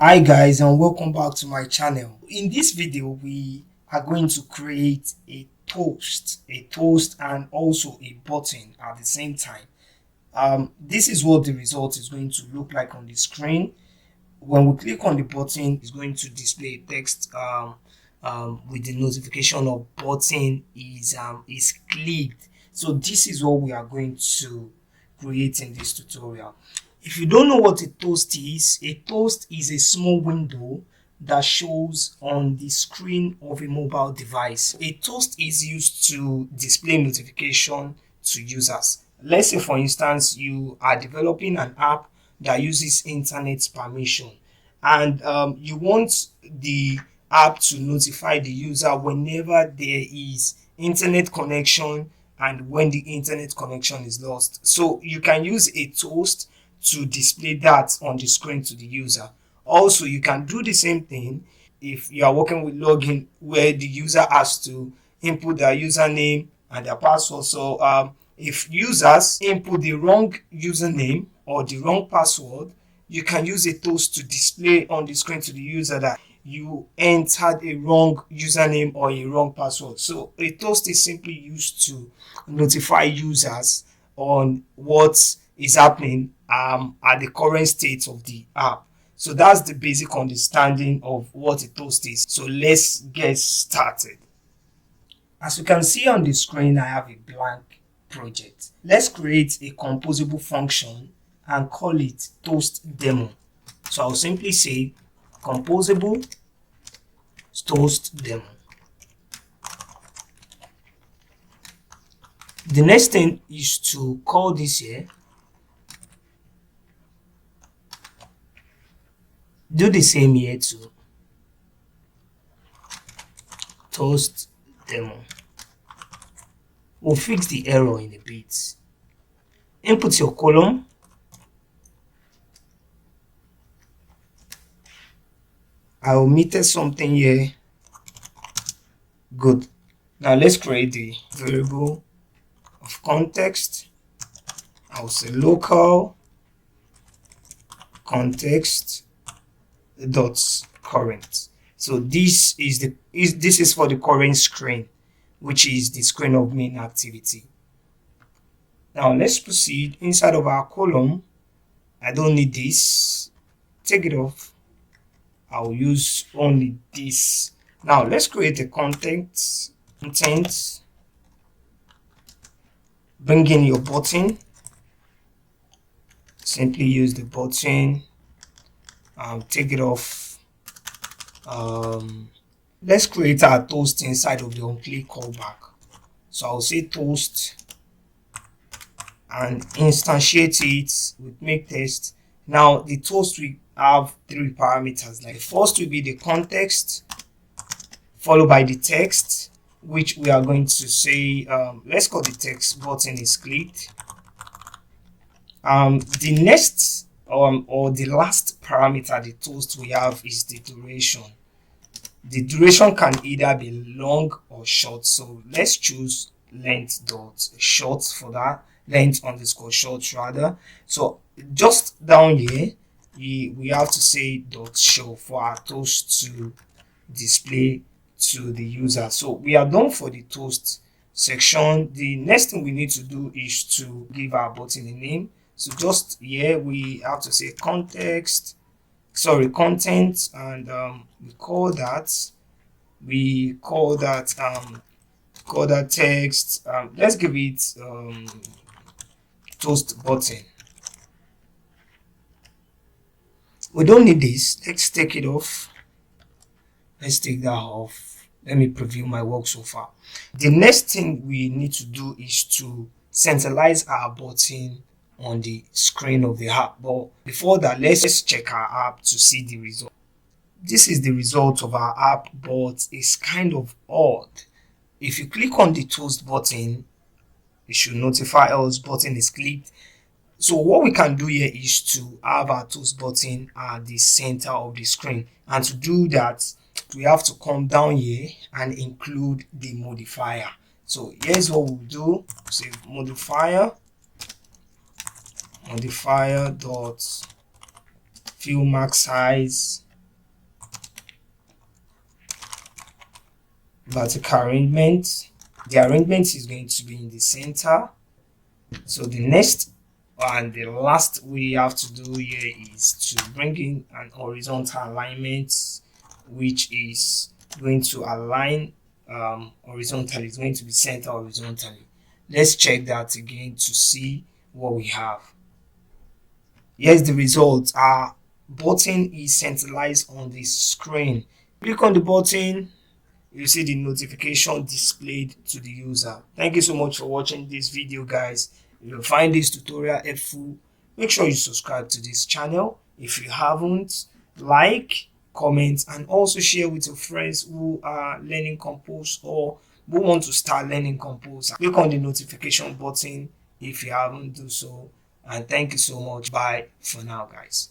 Hi guys, and welcome back to my channel. In this video we are going to create a toast and also a button at the same time. This is what the result is going to look like on the screen. When we click on the button, it's going to display text with the notification of button is clicked. So this is what we are going to create in this tutorial. If you don't know what a toast is a small window that shows on the screen of a mobile device. A toast is used to display notification to users. Let's say, for instance, you are developing an app that uses internet permission, and you want the app to notify the user whenever there is internet connection and when the internet connection is lost. So you can use a toast to display that on the screen to the user. Also, you can do the same thing if you are working with login, where the user has to input their username and their password. So if users input the wrong username or the wrong password, you can use a toast to display on the screen to the user that you entered a wrong username or a wrong password. So a toast is simply used to notify users on what is happening at the current state of the app. So that's the basic understanding of what a toast is. So let's get started. As you can see on the screen, I have a blank project. Let's create a composable function and call it toast demo. So I'll simply say composable toast demo. The next thing is to call this here. Do the same here too. Toast demo. We'll fix the error in a bit. Input your column. I omitted something here. Good. Now let's create the variable of context. I'll say local context dot current. So this is for the current screen, which is the screen of main activity. Now let's proceed. Inside of our column, I don't need this. Take it off. I'll use only this. Now let's create a content. Bring in your button. Simply use the button. Take it off. Let's create our toast inside of the Click Callback. So I'll say toast and instantiate it with make text. Now the toast will have three parameters. Like first will be the context, followed by the text, which we are going to say let's call the text button is clicked. The next or the last parameter the toast we have is the duration. The duration can either be long or short, so let's choose length dot short for that, length underscore short rather. So just down here we have to say dot show for our toast to display to the user. So we are done for the toast section. The next thing we need to do is to give our button a name. So just here we have to say content, and we call that text. Let's give it toast button. We don't need this. Let's take it off. Let's take that off. Let me preview my work so far. The next thing we need to do is to centralize our button on the screen of the app. But before that, let's check our app to see the result. This is the result of our app, but it's kind of odd. If you click on the toast button, it should notify us button is clicked. So what we can do here is to have our toast button at the center of the screen, and to do that we have to come down here and include the modifier. So here's what we'll do. Say modifier dot fill max size vertical arrangement. The arrangement is going to be in the center. So the next and the last we have to do here is to bring in an horizontal alignment, which is going to align horizontally. It's going to be center horizontally. Let's check that again to see what we have. Here's the result. Our button is centralized on the screen. Click on the button, you see the notification displayed to the user. Thank you so much for watching this video, guys. If you find this tutorial helpful, make sure you subscribe to this channel. If you haven't, like, comment, and also share with your friends who are learning Compose or who want to start learning Compose. Click on the notification button if you haven't do so. And thank you so much. Bye for now, guys.